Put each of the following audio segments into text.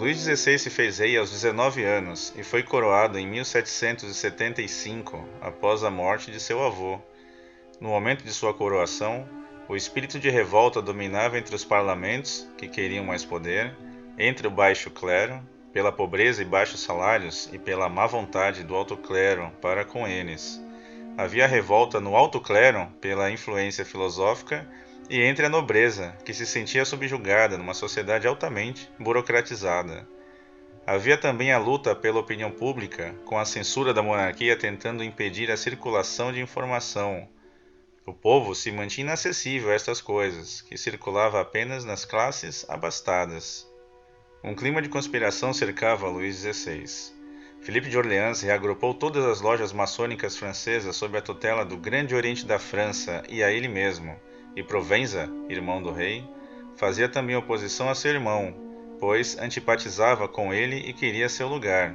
Luís XVI se fez rei aos 19 anos e foi coroado em 1775, após a morte de seu avô. No momento de sua coroação, o espírito de revolta dominava entre os parlamentos, que queriam mais poder, entre o baixo clero, pela pobreza e baixos salários e pela má vontade do alto clero para com eles. Havia revolta no alto clero pela influência filosófica e entre a nobreza, que se sentia subjugada numa sociedade altamente burocratizada. Havia também a luta pela opinião pública, com a censura da monarquia tentando impedir a circulação de informação. O povo se mantinha inacessível a estas coisas, que circulava apenas nas classes abastadas. Um clima de conspiração cercava Luís XVI. Filipe de Orleans reagrupou todas as lojas maçônicas francesas sob a tutela do Grande Oriente da França e a ele mesmo, e Provenza, irmão do rei, fazia também oposição a seu irmão, pois antipatizava com ele e queria seu lugar.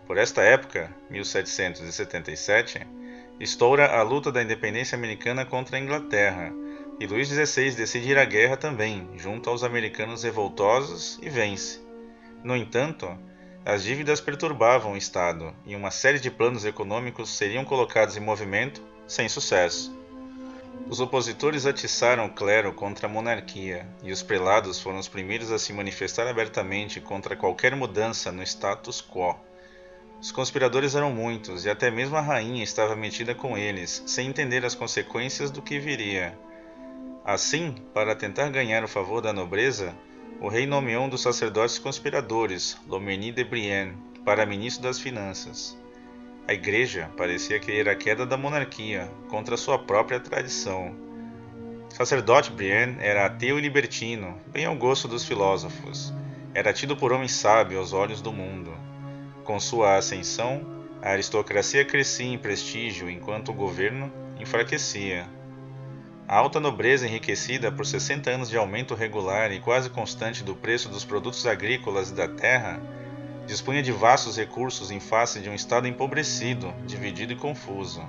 Por esta época, 1777, estoura a luta da independência americana contra a Inglaterra, e Luís XVI decide ir à guerra também, junto aos americanos revoltosos, e vence. No entanto, as dívidas perturbavam o Estado, e uma série de planos econômicos seriam colocados em movimento, sem sucesso. Os opositores atiçaram o clero contra a monarquia, e os prelados foram os primeiros a se manifestar abertamente contra qualquer mudança no status quo. Os conspiradores eram muitos, e até mesmo a rainha estava metida com eles, sem entender as consequências do que viria. Assim, para tentar ganhar o favor da nobreza, o rei nomeou um dos sacerdotes conspiradores, Loménie de Brienne, para ministro das Finanças. A igreja parecia querer a queda da monarquia, contra sua própria tradição. O sacerdote Brienne era ateu e libertino, bem ao gosto dos filósofos. Era tido por homem sábio aos olhos do mundo. Com sua ascensão, a aristocracia crescia em prestígio enquanto o governo enfraquecia. A alta nobreza, enriquecida por 60 anos de aumento regular e quase constante do preço dos produtos agrícolas e da terra, dispunha de vastos recursos em face de um Estado empobrecido, dividido e confuso.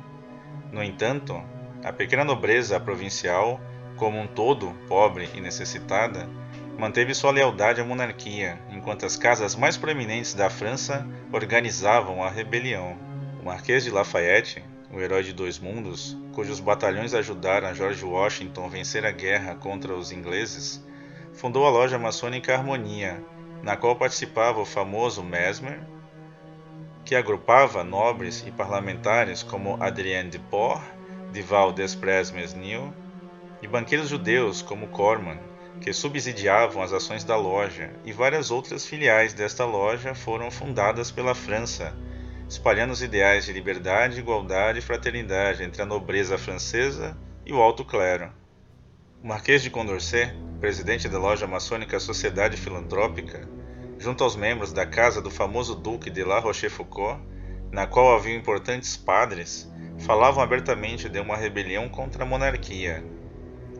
No entanto, a pequena nobreza provincial, como um todo pobre e necessitada, manteve sua lealdade à monarquia, enquanto as casas mais proeminentes da França organizavam a rebelião. O Marquês de Lafayette, o herói de dois mundos, cujos batalhões ajudaram George Washington a vencer a guerra contra os ingleses, fundou a loja maçônica Harmonia, na qual participava o famoso Mesmer, que agrupava nobres e parlamentares como Adrien de Port, Duval Desprez-Mesnil, e banqueiros judeus como Corman, que subsidiavam as ações da loja, e várias outras filiais desta loja foram fundadas pela França, espalhando os ideais de liberdade, igualdade e fraternidade entre a nobreza francesa e o alto clero. O Marquês de Condorcet, presidente da loja maçônica Sociedade Filantrópica, junto aos membros da casa do famoso Duque de La Rochefoucauld, na qual haviam importantes padres, falavam abertamente de uma rebelião contra a monarquia.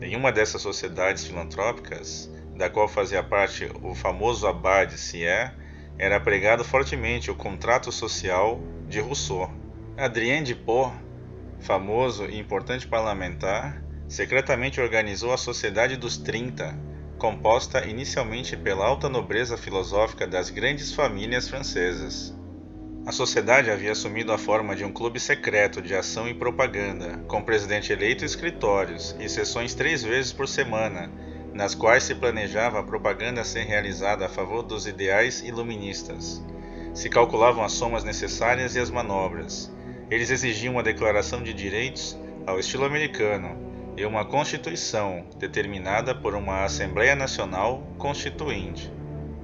Em uma dessas sociedades filantrópicas, da qual fazia parte o famoso abade Sieyès, era pregado fortemente o contrato social de Rousseau. Adrien de Port, famoso e importante parlamentar, secretamente organizou a Sociedade dos 30, composta inicialmente pela alta nobreza filosófica das grandes famílias francesas. A sociedade havia assumido a forma de um clube secreto de ação e propaganda, com presidente eleito e escritórios, e sessões 3 vezes por semana, nas quais se planejava a propaganda a ser realizada a favor dos ideais iluministas. Se calculavam as somas necessárias e as manobras. Eles exigiam uma declaração de direitos ao estilo americano e uma constituição determinada por uma Assembleia Nacional Constituinte.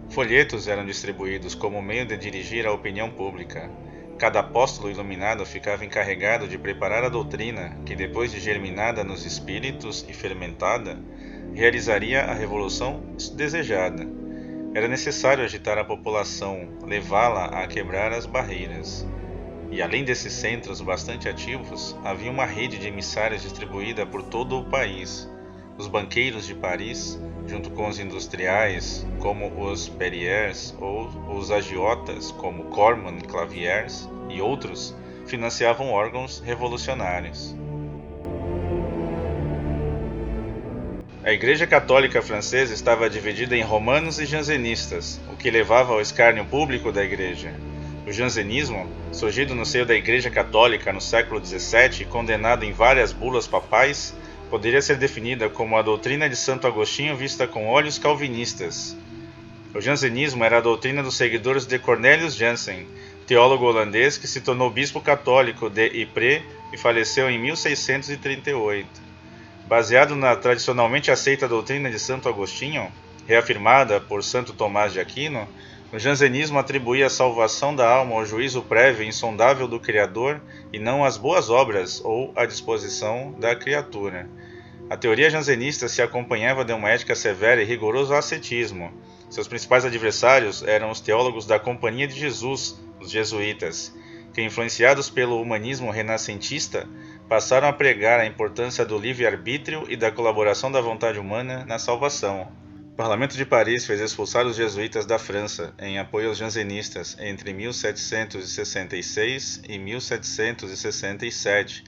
Folhetos eram distribuídos como meio de dirigir a opinião pública. Cada apóstolo iluminado ficava encarregado de preparar a doutrina que, depois de germinada nos espíritos e fermentada, realizaria a revolução desejada. Era necessário agitar a população, levá-la a quebrar as barreiras. E além desses centros bastante ativos, havia uma rede de emissários distribuída por todo o país. Os banqueiros de Paris, junto com os industriais, como os Perriers, ou os agiotas, como Corman e Claviers, e outros, financiavam órgãos revolucionários. A Igreja Católica Francesa estava dividida em romanos e jansenistas, o que levava ao escárnio público da Igreja. O jansenismo, surgido no seio da Igreja Católica no século XVII e condenado em várias bulas papais, poderia ser definida como a doutrina de Santo Agostinho vista com olhos calvinistas. O jansenismo era a doutrina dos seguidores de Cornelius Jansen, teólogo holandês que se tornou bispo católico de Ypres e faleceu em 1638. Baseado na tradicionalmente aceita doutrina de Santo Agostinho, reafirmada por Santo Tomás de Aquino, o jansenismo atribuía a salvação da alma ao juízo prévio e insondável do Criador e não às boas obras ou à disposição da criatura. A teoria jansenista se acompanhava de uma ética severa e rigoroso ascetismo. Seus principais adversários eram os teólogos da Companhia de Jesus, os jesuítas, que, influenciados pelo humanismo renascentista, passaram a pregar a importância do livre-arbítrio e da colaboração da vontade humana na salvação. O Parlamento de Paris fez expulsar os jesuítas da França, em apoio aos jansenistas, entre 1766 e 1767,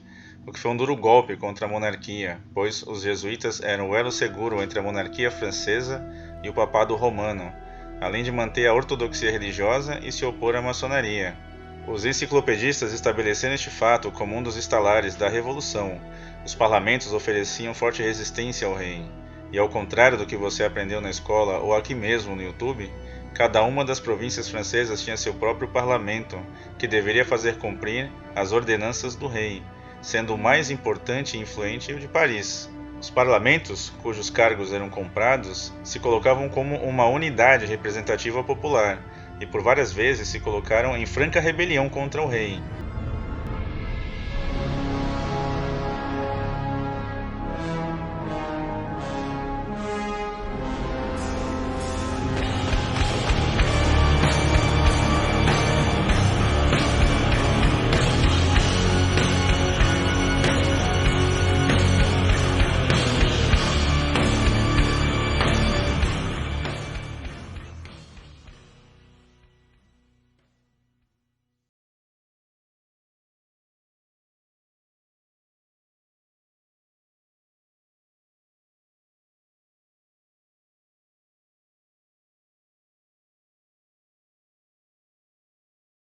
o que foi um duro golpe contra a monarquia, pois os jesuítas eram o elo seguro entre a monarquia francesa e o papado romano, além de manter a ortodoxia religiosa e se opor à maçonaria. Os enciclopedistas estabeleceram este fato como um dos estalares da Revolução. Os parlamentos ofereciam forte resistência ao rei. E ao contrário do que você aprendeu na escola ou aqui mesmo no YouTube, cada uma das províncias francesas tinha seu próprio parlamento, que deveria fazer cumprir as ordenanças do rei, sendo o mais importante e influente o de Paris. Os parlamentos, cujos cargos eram comprados, se colocavam como uma unidade representativa popular, e por várias vezes se colocaram em franca rebelião contra o rei.